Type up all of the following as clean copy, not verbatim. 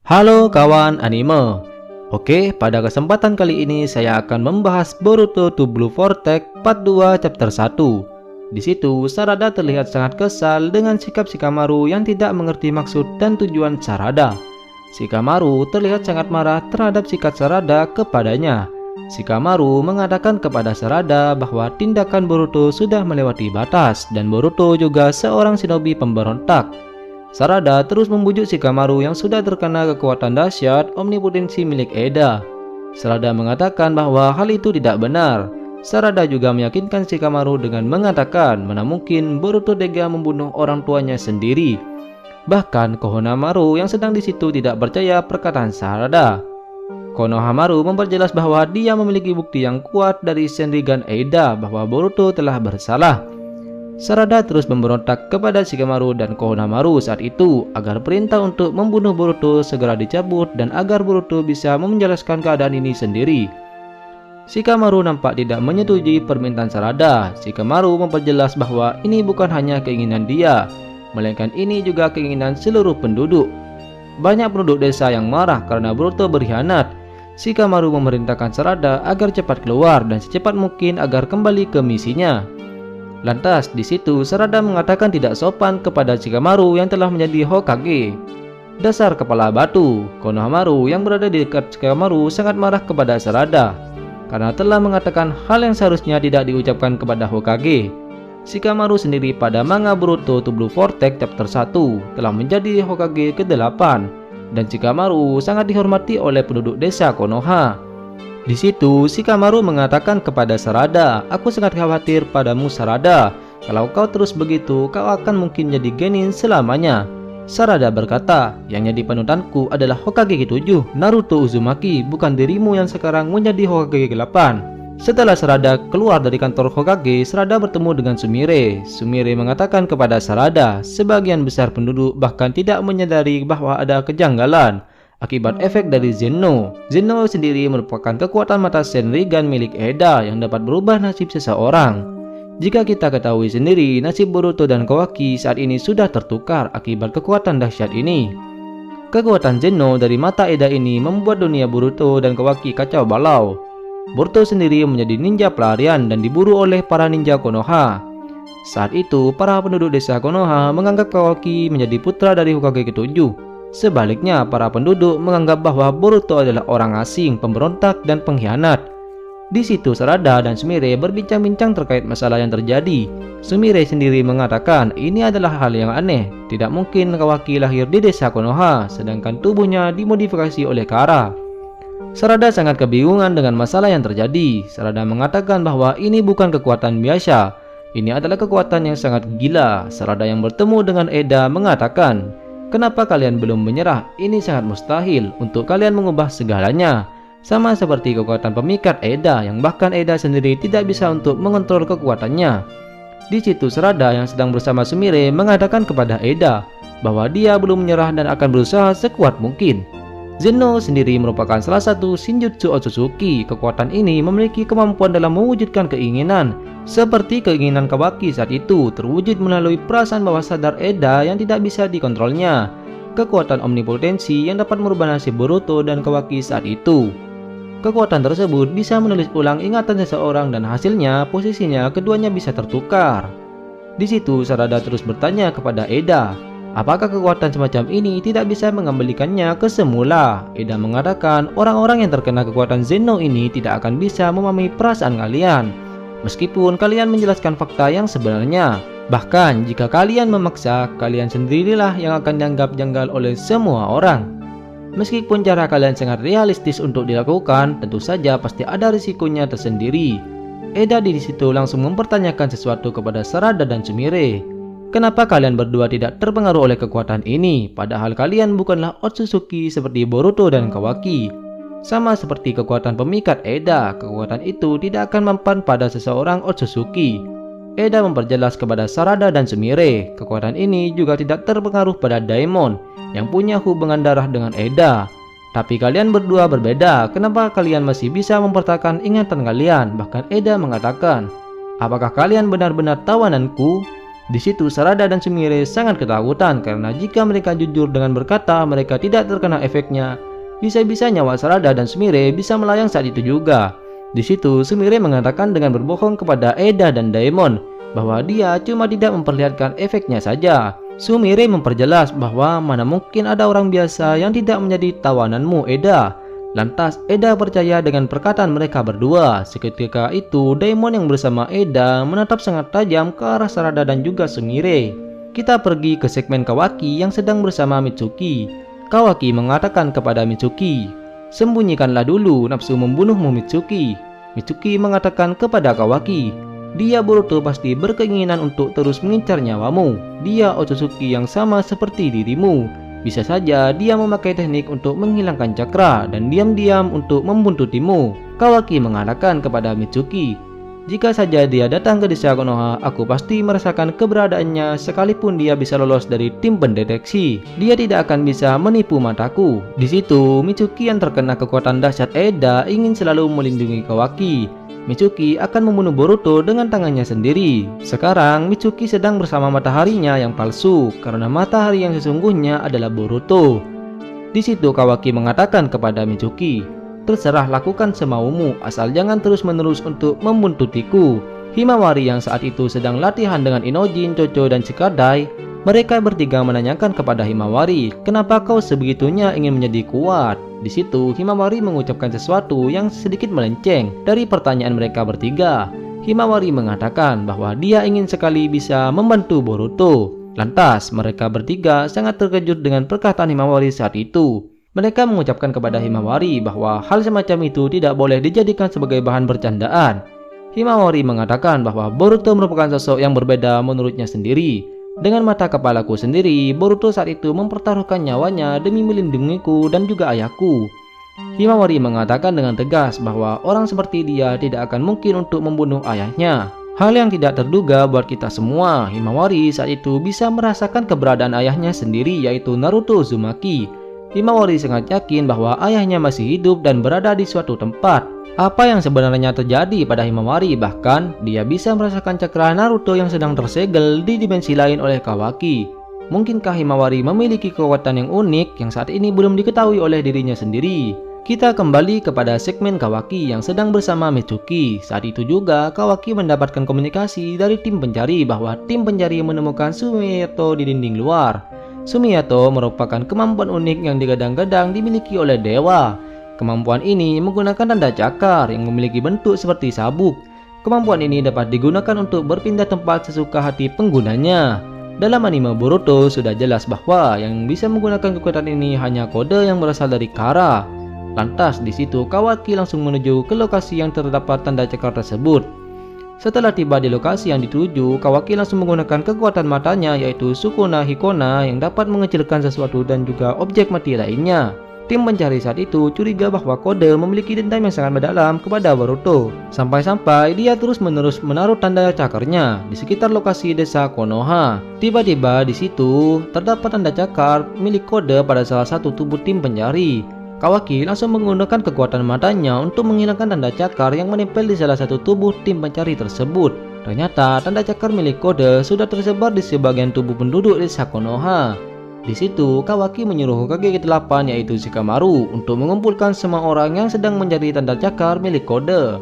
Halo kawan anime. Oke, pada kesempatan kali ini saya akan membahas Boruto to Blue Vortex Part 2 Chapter 1. Di situ Sarada terlihat sangat kesal dengan sikap Shikamaru yang tidak mengerti maksud dan tujuan Sarada. Shikamaru terlihat sangat marah terhadap sikap Sarada kepadanya. Shikamaru mengatakan kepada Sarada bahwa tindakan Boruto sudah melewati batas dan Boruto juga seorang shinobi pemberontak. Sarada terus membujuk Shikamaru yang sudah terkena kekuatan dahsyat omnipotensi milik Eda. Sarada mengatakan bahwa hal itu tidak benar. Sarada juga meyakinkan Shikamaru dengan mengatakan mana mungkin Boruto tega membunuh orang tuanya sendiri. Bahkan Konohamaru yang sedang di situ tidak percaya perkataan Sarada. Konohamaru memperjelas bahwa dia memiliki bukti yang kuat dari Shinrigan Eda bahwa Boruto telah bersalah. Sarada terus memberontak kepada Shikamaru dan Konohamaru saat itu agar perintah untuk membunuh Boruto segera dicabut dan agar Boruto bisa menjelaskan keadaan ini sendiri. Shikamaru nampak tidak menyetujui permintaan Sarada. Shikamaru memperjelas bahwa ini bukan hanya keinginan dia, melainkan ini juga keinginan seluruh penduduk. Banyak penduduk desa yang marah karena Boruto berkhianat. Shikamaru memerintahkan Sarada agar cepat keluar dan secepat mungkin agar kembali ke misinya. Lantas di situ Sarada mengatakan tidak sopan kepada Shikamaru yang telah menjadi Hokage. Dasar kepala batu. Konohamaru yang berada di dekat Shikamaru sangat marah kepada Sarada karena telah mengatakan hal yang seharusnya tidak diucapkan kepada Hokage. Shikamaru sendiri pada manga Boruto to Blue Vortex Chapter 1 telah menjadi Hokage ke-8 dan Shikamaru sangat dihormati oleh penduduk desa Konoha. Di situ, Shikamaru mengatakan kepada Sarada, "Aku sangat khawatir padamu Sarada. Kalau kau terus begitu, kau akan mungkin jadi genin selamanya." Sarada berkata, "Yang jadi panutanku adalah Hokage ke-7, Naruto Uzumaki, bukan dirimu yang sekarang menjadi Hokage ke-8." Setelah Sarada keluar dari kantor Hokage, Sarada bertemu dengan Sumire. Sumire mengatakan kepada Sarada, sebagian besar penduduk bahkan tidak menyadari bahwa ada kejanggalan akibat efek dari Zenno. Zenno sendiri merupakan kekuatan mata Shinrigan milik Eda yang dapat berubah nasib seseorang. Jika kita ketahui sendiri, nasib Boruto dan Kawaki saat ini sudah tertukar akibat kekuatan dahsyat ini. Kekuatan Zenno dari mata Eda ini membuat dunia Boruto dan Kawaki kacau balau. Boruto sendiri menjadi ninja pelarian dan diburu oleh para ninja Konoha. Saat itu, para penduduk desa Konoha menganggap Kawaki menjadi putra dari Hokage ke-7. Sebaliknya, para penduduk menganggap bahwa Boruto adalah orang asing, pemberontak, dan pengkhianat. Di situ Sarada dan Sumire berbincang-bincang terkait masalah yang terjadi. Sumire sendiri mengatakan ini adalah hal yang aneh. Tidak mungkin Kawaki lahir di desa Konoha, sedangkan tubuhnya dimodifikasi oleh Kara. Sarada sangat kebingungan dengan masalah yang terjadi. Sarada mengatakan bahwa ini bukan kekuatan biasa. Ini adalah kekuatan yang sangat gila. Sarada yang bertemu dengan Eda mengatakan, "Kenapa kalian belum menyerah? Ini sangat mustahil untuk kalian mengubah segalanya." Sama seperti kekuatan pemikat Eda yang bahkan Eda sendiri tidak bisa untuk mengontrol kekuatannya. Di situ Sarada yang sedang bersama Sumire mengatakan kepada Eda bahwa dia belum menyerah dan akan berusaha sekuat mungkin. Zenno sendiri merupakan salah satu Shinjutsu Otsutsuki. Kekuatan ini memiliki kemampuan dalam mewujudkan keinginan, seperti keinginan Kawaki saat itu terwujud melalui perasaan bawah sadar Eda yang tidak bisa dikontrolnya. Kekuatan omnipotensi yang dapat merubah nasib Boruto dan Kawaki saat itu. Kekuatan tersebut bisa menulis ulang ingatan seseorang dan hasilnya posisinya keduanya bisa tertukar. Di situ Sarada terus bertanya kepada Eda, apakah kekuatan semacam ini tidak bisa mengembalikannya ke semula? Eda mengatakan orang-orang yang terkena kekuatan Zenno ini tidak akan bisa memahami perasaan kalian, meskipun kalian menjelaskan fakta yang sebenarnya. Bahkan jika kalian memaksa, kalian sendirilah yang akan dianggap janggal oleh semua orang. Meskipun cara kalian sangat realistis untuk dilakukan, tentu saja pasti ada risikonya tersendiri. Eda di situ langsung mempertanyakan sesuatu kepada Sarada dan Sumire. Kenapa kalian berdua tidak terpengaruh oleh kekuatan ini, padahal kalian bukanlah Otsutsuki seperti Boruto dan Kawaki? Sama seperti kekuatan pemikat Eda, kekuatan itu tidak akan mempan pada seseorang Otsutsuki. Eda memperjelas kepada Sarada dan Sumire, kekuatan ini juga tidak terpengaruh pada Daimon yang punya hubungan darah dengan Eda. Tapi kalian berdua berbeda, kenapa kalian masih bisa mempertahankan ingatan kalian? Bahkan Eda mengatakan, apakah kalian benar-benar tawananku? Di situ Sarada dan Sumire sangat ketakutan karena jika mereka jujur dengan berkata mereka tidak terkena efeknya, bisa-bisa nyawa Sarada dan Sumire bisa melayang saat itu juga. Di situ Sumire mengatakan dengan berbohong kepada Eda dan Daemon bahwa dia cuma tidak memperlihatkan efeknya saja. Sumire memperjelas bahwa mana mungkin ada orang biasa yang tidak menjadi tawananmu, Eda. Lantas Eda percaya dengan perkataan mereka berdua. Seketika itu Daemon yang bersama Eda menatap sangat tajam ke arah Sarada dan juga Sumire. Kita pergi ke segmen Kawaki yang sedang bersama Mitsuki. Kawaki mengatakan kepada Mitsuki, "Sembunyikanlah dulu nafsu membunuhmu, Mitsuki." Mitsuki mengatakan kepada Kawaki, "Dia Boruto pasti berkeinginan untuk terus mengincar nyawamu. Dia Otsutsuki yang sama seperti dirimu. Bisa saja dia memakai teknik untuk menghilangkan cakra dan diam-diam untuk membuntutimu." Kawaki mengatakan kepada Mitsuki, "Jika saja dia datang ke desa Konoha, aku pasti merasakan keberadaannya sekalipun dia bisa lolos dari tim pendeteksi. Dia tidak akan bisa menipu mataku." Di situ Mitsuki yang terkena kekuatan dahsyat Eda ingin selalu melindungi Kawaki. Mitsuki akan membunuh Boruto dengan tangannya sendiri. Sekarang Mitsuki sedang bersama mataharinya yang palsu karena matahari yang sesungguhnya adalah Boruto. Di situ Kawaki mengatakan kepada Mitsuki, "Terserah, lakukan semaumu asal jangan terus-menerus untuk membuntutiku." Himawari yang saat itu sedang latihan dengan Inojin, Chocho, dan Shikadai, mereka bertiga menanyakan kepada Himawari, "Kenapa kau sebegitunya ingin menjadi kuat?" Di situ Himawari mengucapkan sesuatu yang sedikit melenceng dari pertanyaan mereka bertiga. Himawari mengatakan bahwa dia ingin sekali bisa membantu Boruto. Lantas mereka bertiga sangat terkejut dengan perkataan Himawari saat itu. Mereka mengucapkan kepada Himawari bahwa hal semacam itu tidak boleh dijadikan sebagai bahan bercandaan. Himawari mengatakan bahwa Boruto merupakan sosok yang berbeda menurutnya sendiri. "Dengan mata kepalaku sendiri, Boruto saat itu mempertaruhkan nyawanya demi melindungiku dan juga ayahku." Himawari mengatakan dengan tegas bahwa orang seperti dia tidak akan mungkin untuk membunuh ayahnya. Hal yang tidak terduga buat kita semua, Himawari saat itu bisa merasakan keberadaan ayahnya sendiri, yaitu Naruto Uzumaki. Himawari sangat yakin bahwa ayahnya masih hidup dan berada di suatu tempat. Apa yang sebenarnya terjadi pada Himawari, bahkan dia bisa merasakan cakra Naruto yang sedang tersegel di dimensi lain oleh Kawaki. Mungkinkah Himawari memiliki kekuatan yang unik yang saat ini belum diketahui oleh dirinya sendiri? Kita kembali kepada segmen Kawaki yang sedang bersama Mitsuki. Saat itu juga Kawaki mendapatkan komunikasi dari tim pencari bahwa tim pencari menemukan Sumiyato di dinding luar. Sumiyato merupakan kemampuan unik yang digadang-gadang dimiliki oleh dewa. Kemampuan ini menggunakan tanda cakar yang memiliki bentuk seperti sabuk. Kemampuan ini dapat digunakan untuk berpindah tempat sesuka hati penggunanya. Dalam anime Boruto sudah jelas bahwa yang bisa menggunakan kekuatan ini hanya kode yang berasal dari Kara. Lantas di situ Kawaki langsung menuju ke lokasi yang terdapat tanda cakar tersebut. Setelah tiba di lokasi yang dituju, Kawaki langsung menggunakan kekuatan matanya yaitu Sukuna Hikona yang dapat mengecilkan sesuatu dan juga objek mati lainnya. Tim pencari saat itu curiga bahwa kode memiliki dendam yang sangat mendalam kepada Boruto. Sampai-sampai dia terus-menerus menaruh tanda cakarnya di sekitar lokasi desa Konoha. Tiba-tiba di situ terdapat tanda cakar milik kode pada salah satu tubuh tim pencari. Kawaki langsung menggunakan kekuatan matanya untuk menghilangkan tanda cakar yang menempel di salah satu tubuh tim pencari tersebut. Ternyata tanda cakar milik kode sudah tersebar di sebagian tubuh penduduk desa Konoha. Di situ Kawaki menyuruh kakek ke-8 yaitu Shikamaru untuk mengumpulkan semua orang yang sedang mencari tanda cakar milik kode.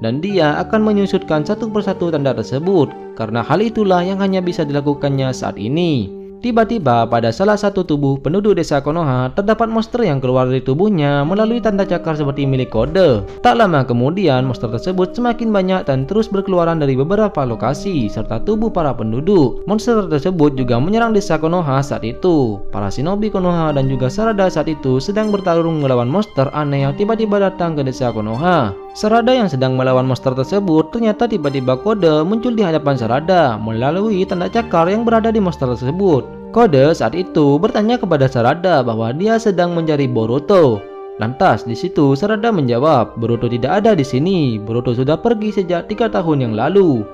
Dan dia akan menyusutkan satu persatu tanda tersebut, karena hal itulah yang hanya bisa dilakukannya saat ini. Tiba-tiba pada salah satu tubuh penduduk desa Konoha terdapat monster yang keluar dari tubuhnya melalui tanda cakar seperti milik kode. Tak lama kemudian monster tersebut semakin banyak dan terus berkeluaran dari beberapa lokasi serta tubuh para penduduk. Monster tersebut juga menyerang desa Konoha saat itu. Para shinobi Konoha dan juga Sarada saat itu sedang bertarung melawan monster aneh yang tiba-tiba datang ke desa Konoha. Sarada yang sedang melawan monster tersebut ternyata tiba-tiba kode muncul di hadapan Sarada melalui tanda cakar yang berada di monster tersebut. Kode saat itu bertanya kepada Sarada bahwa dia sedang mencari Boruto. Lantas di situ Sarada menjawab, "Boruto tidak ada di sini. Boruto sudah pergi sejak 3 tahun yang lalu."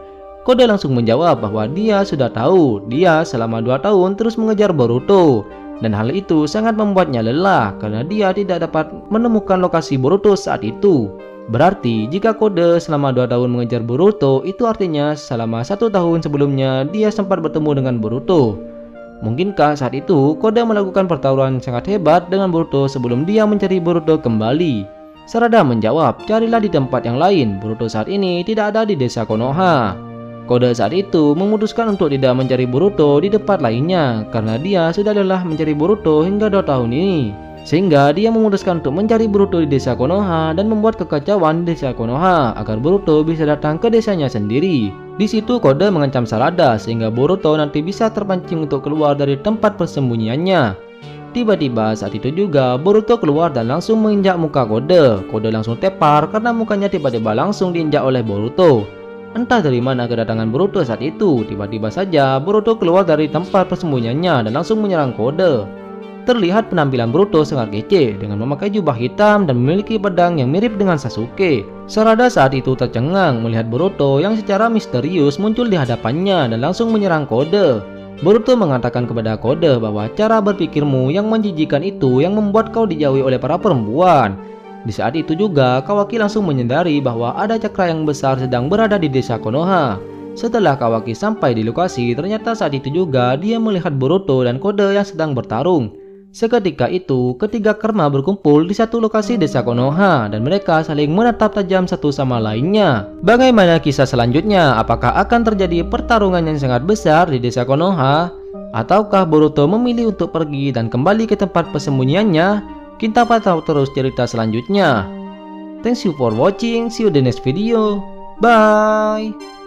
Kode langsung menjawab bahwa dia sudah tahu. Dia selama 2 tahun terus mengejar Boruto. Dan hal itu sangat membuatnya lelah karena dia tidak dapat menemukan lokasi Boruto saat itu. Berarti jika Kode selama 2 tahun mengejar Boruto, itu artinya selama 1 tahun sebelumnya dia sempat bertemu dengan Boruto. Mungkinkah saat itu Kode melakukan pertarungan sangat hebat dengan Boruto sebelum dia mencari Boruto kembali? Sarada menjawab, carilah di tempat yang lain, Boruto saat ini tidak ada di desa Konoha. Kode saat itu memutuskan untuk tidak mencari Boruto di tempat lainnya karena dia sudah lelah mencari Boruto hingga 2 tahun ini. Sehingga dia memutuskan untuk mencari Boruto di desa Konoha dan membuat kekacauan di desa Konoha agar Boruto bisa datang ke desanya sendiri. Di situ Kode mengancam Sarada sehingga Boruto nanti bisa terpancing untuk keluar dari tempat persembunyiannya. Tiba-tiba saat itu juga Boruto keluar dan langsung menginjak muka Kode. Kode langsung tepar karena mukanya tiba-tiba langsung diinjak oleh Boruto. Entah dari mana kedatangan Boruto saat itu, tiba-tiba saja Boruto keluar dari tempat persembunyiannya dan langsung menyerang Kode. Terlihat penampilan Boruto sangat kece dengan memakai jubah hitam dan memiliki pedang yang mirip dengan Sasuke. Sarada saat itu tercengang melihat Boruto yang secara misterius muncul di hadapannya dan langsung menyerang Kode. Boruto mengatakan kepada Kode bahwa cara berpikirmu yang menjijikan itu yang membuat kau dijauhi oleh para perempuan. Di saat itu juga Kawaki langsung menyadari bahwa ada cakra yang besar sedang berada di desa Konoha. Setelah Kawaki sampai di lokasi, ternyata saat itu juga dia melihat Boruto dan Kode yang sedang bertarung. Seketika itu, ketiga karma berkumpul di satu lokasi desa Konoha dan mereka saling menatap tajam satu sama lainnya. Bagaimana kisah selanjutnya? Apakah akan terjadi pertarungan yang sangat besar di desa Konoha? Ataukah Boruto memilih untuk pergi dan kembali ke tempat persembunyiannya? Kita pantau terus cerita selanjutnya. Thanks you for watching. See you the next video. Bye.